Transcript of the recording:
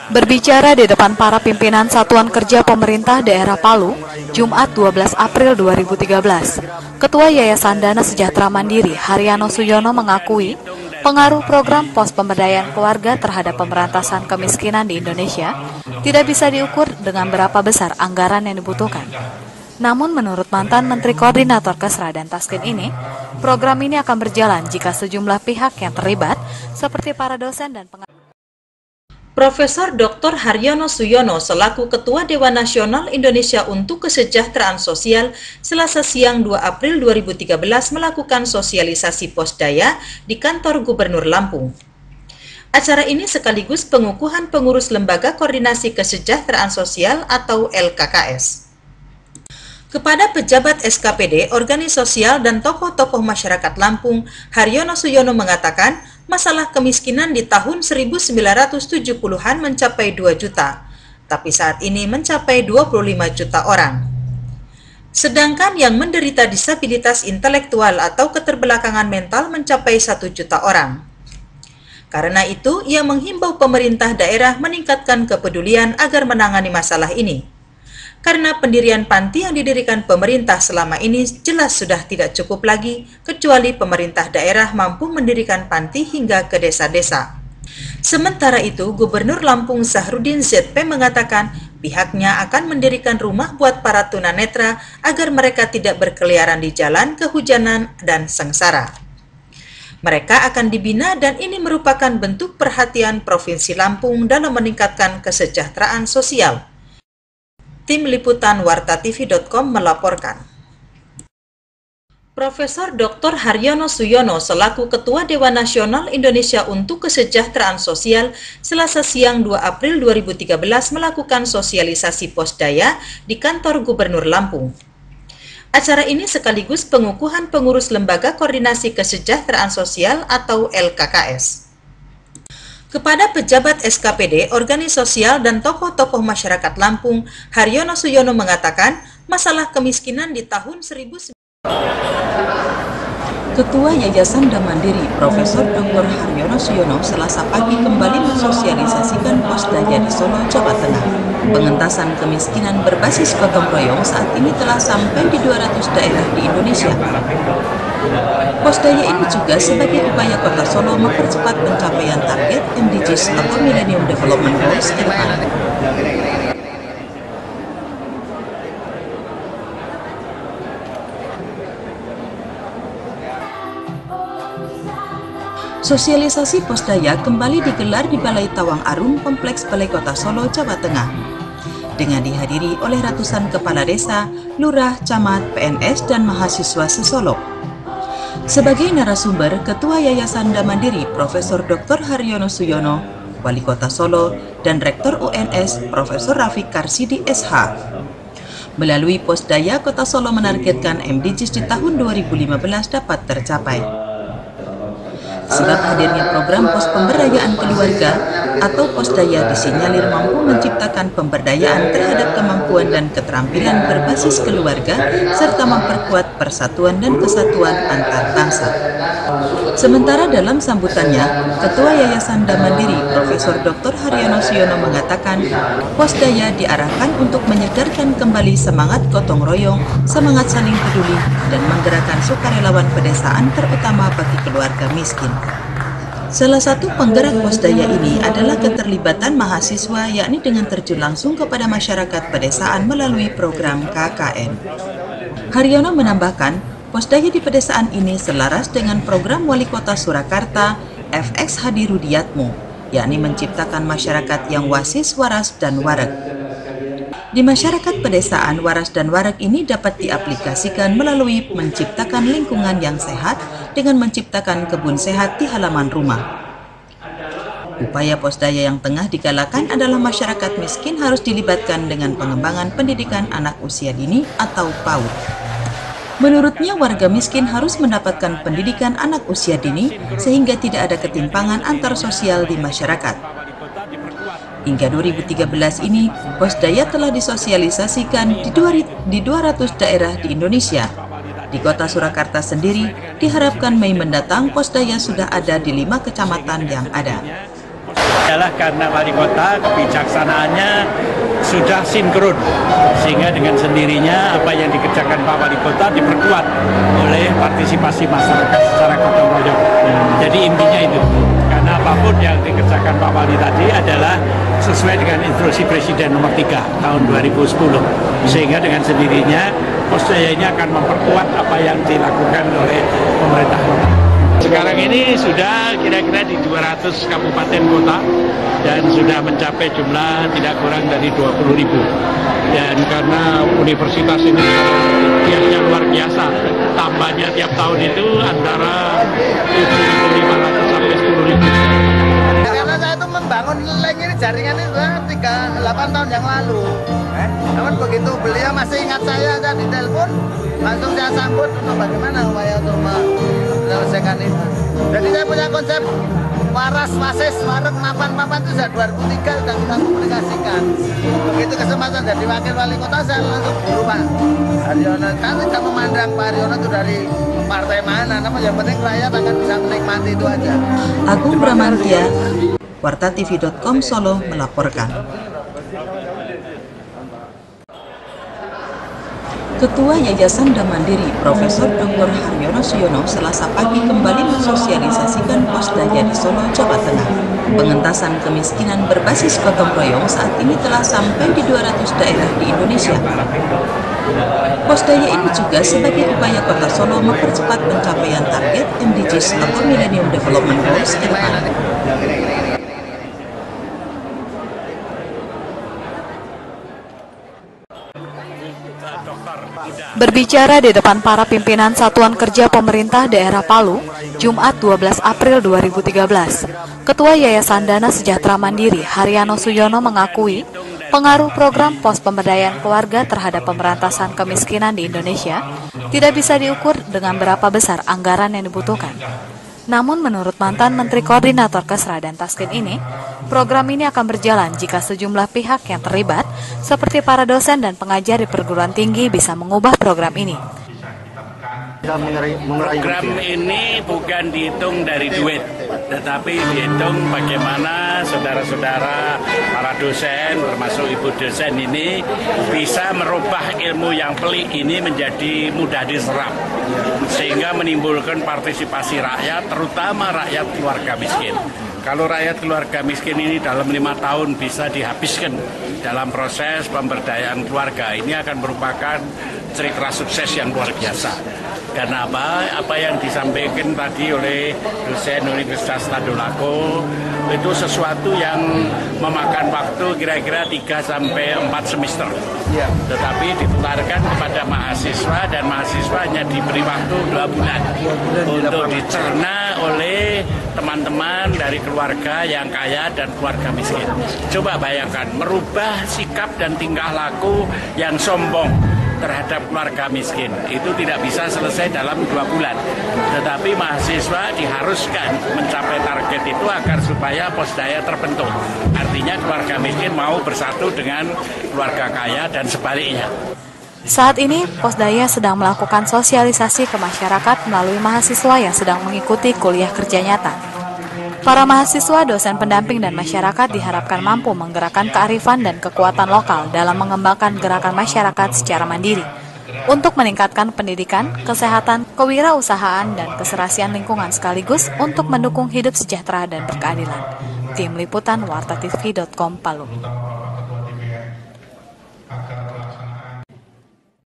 Berbicara di depan para pimpinan Satuan Kerja Pemerintah Daerah Palu, Jumat 12 April 2013, Ketua Yayasan Dana Sejahtera Mandiri Haryono Suyono mengakui pengaruh program pos pemberdayaan keluarga terhadap pemberantasan kemiskinan di Indonesia tidak bisa diukur dengan berapa besar anggaran yang dibutuhkan. Namun menurut mantan Menteri Koordinator Kesra dan Taskin ini, program ini akan berjalan jika sejumlah pihak yang terlibat seperti para dosen dan pengajar. Profesor Dr. Haryono Suyono selaku Ketua Dewan Nasional Indonesia untuk Kesejahteraan Sosial Selasa siang 2 April 2013 melakukan sosialisasi posdaya di kantor Gubernur Lampung. Acara ini sekaligus pengukuhan pengurus Lembaga Koordinasi Kesejahteraan Sosial atau LKKS. Kepada pejabat SKPD, organisasi sosial, dan tokoh-tokoh masyarakat Lampung, Haryono Suyono mengatakan masalah kemiskinan di tahun 1970-an mencapai 2 juta, tapi saat ini mencapai 25 juta orang. Sedangkan yang menderita disabilitas intelektual atau keterbelakangan mental mencapai 1 juta orang. Karena itu, ia menghimbau pemerintah daerah meningkatkan kepedulian agar menangani masalah ini. Karena pendirian panti yang didirikan pemerintah selama ini jelas sudah tidak cukup lagi, kecuali pemerintah daerah mampu mendirikan panti hingga ke desa-desa. Sementara itu, Gubernur Lampung Sahrudin ZP mengatakan pihaknya akan mendirikan rumah buat para tunanetra agar mereka tidak berkeliaran di jalan kehujanan dan sengsara. Mereka akan dibina dan ini merupakan bentuk perhatian Provinsi Lampung dalam meningkatkan kesejahteraan sosial. Tim Liputan wartatv.com melaporkan. Profesor Dr. Haryono Suyono selaku Ketua Dewan Nasional Indonesia untuk Kesejahteraan Sosial Selasa siang 2 April 2013 melakukan sosialisasi posdaya di kantor Gubernur Lampung. Acara ini sekaligus pengukuhan pengurus Lembaga Koordinasi Kesejahteraan Sosial atau LKKS. Kepada pejabat SKPD, organisasi sosial, dan tokoh-tokoh masyarakat Lampung, Haryono Suyono mengatakan masalah kemiskinan di tahun 1900. Ketua Yayasan Dana Mandiri, Profesor Dr. Haryono Suyono Selasa pagi kembali mensosialisasikan posdaya di Solo, Jawa Tengah. Pengentasan kemiskinan berbasis gotong royong saat ini telah sampai di 200 daerah di Indonesia. Posdaya ini juga sebagai upaya Kota Solo mempercepat pencapaian target MDGs atau Millennium Development Goals ke depan. Sosialisasi posdaya kembali digelar di Balai Tawang Arum, Kompleks Balai Kota Solo, Jawa Tengah, dengan dihadiri oleh ratusan kepala desa, lurah, camat, PNS, dan mahasiswa se-Solo. Sebagai narasumber, Ketua Yayasan Dana Mandiri Profesor Dr. Haryono Suyono, Wali Kota Solo, dan Rektor UNS Profesor Rafiq Karsidi SH. Melalui posdaya, Kota Solo menargetkan MDGs di tahun 2015 dapat tercapai. Sebab hadirnya program pos pemberdayaan keluarga atau posdaya disinyalir mampu menciptakan pemberdayaan terhadap kemampuan dan keterampilan berbasis keluarga serta memperkuat persatuan dan kesatuan antar bangsa. Sementara dalam sambutannya, Ketua Yayasan Dana Mandiri Profesor Dr. Haryono Suyono mengatakan posdaya diarahkan untuk menyegarkan kembali semangat gotong royong, semangat saling peduli, dan menggerakkan sukarelawan pedesaan terutama bagi keluarga miskin. Salah satu penggerak posdaya ini adalah keterlibatan mahasiswa, yakni dengan terjun langsung kepada masyarakat pedesaan melalui program KKN. Haryono menambahkan, posdaya di pedesaan ini selaras dengan program Wali Kota Surakarta FX Hadi Rudiatmo, yakni menciptakan masyarakat yang wasis, waras, dan wareg. Di masyarakat pedesaan, waras dan wareg ini dapat diaplikasikan melalui menciptakan lingkungan yang sehat dengan menciptakan kebun sehat di halaman rumah. Upaya posdaya yang tengah digalakan adalah masyarakat miskin harus dilibatkan dengan pengembangan pendidikan anak usia dini atau PAUD. Menurutnya, warga miskin harus mendapatkan pendidikan anak usia dini sehingga tidak ada ketimpangan antar sosial di masyarakat. Hingga 2013 ini, posdaya telah disosialisasikan di 200 daerah di Indonesia. Di Kota Surakarta sendiri, diharapkan Mei mendatang posdaya sudah ada di 5 kecamatan yang ada. adalah karena wali kota kebijaksanaannya sudah sinkron, sehingga dengan sendirinya apa yang dikerjakan Pak Wali Kota diperkuat oleh partisipasi masyarakat secara gotong royong. Jadi intinya itu, karena apapun yang dikerjakan Pak Wali tadi adalah sesuai dengan instruksi Presiden nomor 3 tahun 2010, sehingga dengan sendirinya Pos Daya ini akan memperkuat apa yang dilakukan oleh pemerintah kota. Sekarang ini sudah kira-kira di 200 kabupaten kota dan sudah mencapai jumlah tidak kurang dari 20.000. Dan karena universitas ini kiasnya luar biasa, tambahnya tiap tahun itu antara 7.500 sampai 10.000. Karena saya itu membangun link ini, jaringan ini sudah 8 tahun yang lalu. Namun begitu beliau masih ingat saya di telepon, langsung saya sambut untuk bagaimana upaya untuk menyelesaikan itu. Jadi saya punya konsep waras, wasis, warung, mapan itu sudah 2003 sudah kita komunikasikan. Begitu kesempatan jadi wakil wali kota, saya langsung buru Pak Haryono. Kan tidak memandang Pak Haryono itu dari partai mana, namun yang penting rakyat akan bisa menikmati itu aja. Agung Bramantia, wartatv.com Solo melaporkan. Ketua Yayasan Dam Mandiri, Profesor Dr. Haryono Suyono, Selasa pagi kembali mensosialisasikan Pos Daya di Solo, Jawa Tengah. Pengentasan kemiskinan berbasis gotong royong saat ini telah sampai di 200 daerah di Indonesia. Pos Daya ini juga sebagai upaya Kota Solo mempercepat pencapaian target MDGs atau Millennium Development Goals ke depan. Berbicara di depan para pimpinan Satuan Kerja Pemerintah Daerah Palu, Jumat 12 April 2013, Ketua Yayasan Dana Sejahtera Mandiri Haryono Suyono mengakui pengaruh program pos pemberdayaan keluarga terhadap pemberantasan kemiskinan di Indonesia tidak bisa diukur dengan berapa besar anggaran yang dibutuhkan. Namun menurut mantan Menteri Koordinator Kesra dan Taskin ini, program ini akan berjalan jika sejumlah pihak yang terlibat, seperti para dosen dan pengajar di perguruan tinggi bisa mengubah program ini. Program ini bukan dihitung dari duit, tetapi dihitung bagaimana saudara-saudara para dosen, termasuk ibu dosen ini bisa merubah ilmu yang pelik ini menjadi mudah diserap, sehingga menimbulkan partisipasi rakyat, terutama rakyat keluarga miskin. Kalau rakyat keluarga miskin ini dalam 5 tahun bisa dihabiskan dalam proses pemberdayaan keluarga, ini akan merupakan cerita sukses yang luar biasa. Karena apa yang disampaikan tadi oleh dosen Universitas Tadulako itu sesuatu yang memakan waktu kira-kira 3-4 semester. Tetapi ditularkan kepada mahasiswa dan mahasiswa hanya diberi waktu 2 bulan untuk dicerna oleh teman-teman dari keluarga yang kaya dan keluarga miskin. Coba bayangkan, merubah sikap dan tingkah laku yang sombong terhadap keluarga miskin itu tidak bisa selesai dalam 2 bulan, tetapi mahasiswa diharuskan mencapai target itu agar supaya pos daya terbentuk. Artinya keluarga miskin mau bersatu dengan keluarga kaya dan sebaliknya. Saat ini, Pos Daya sedang melakukan sosialisasi ke masyarakat melalui mahasiswa yang sedang mengikuti kuliah kerja nyata. Para mahasiswa, dosen pendamping, dan masyarakat diharapkan mampu menggerakkan kearifan dan kekuatan lokal dalam mengembangkan gerakan masyarakat secara mandiri untuk meningkatkan pendidikan, kesehatan, kewirausahaan, dan keserasian lingkungan sekaligus untuk mendukung hidup sejahtera dan berkeadilan. Tim Liputan wartatv.com Palu.